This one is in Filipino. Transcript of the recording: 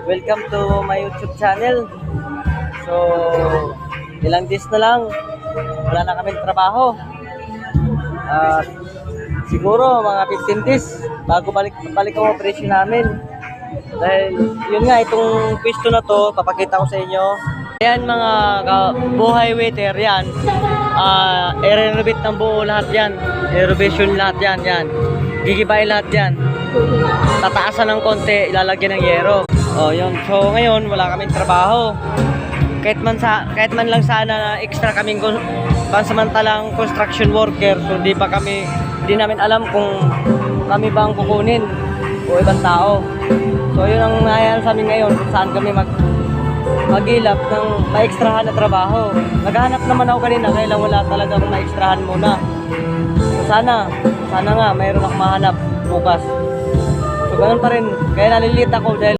Welcome to my YouTube channel. So, ilang days na lang, wala na kaming trabaho. At siguro mga 15 days bago balik ang operation namin. Dahil yun nga, itong pwesto na to, papakita ko sa inyo. Ayan mga buhay waiter, yan. I-renovate ng buo lahat yan. I-renovation lahat yan, yan. Gigibay lahat yan. Tataasan ng konti, ilalagyan ng yero. Oh, yun. So ngayon wala kaming trabaho. Kahit man lang sana na extra kaming pansamantalang construction worker, so di namin alam kung kami ba ang kukunin o ibang tao. So yun ang nangyayari sa amin ngayon, kung saan kami magilap ng maekstrahan na trabaho. Naghahanap naman ako kanina, kaya lang wala talaga akong maekstrahan muna. So sana nga mayroon akong mahanap bukas. So ganun pa rin, kaya nalilit ako dahil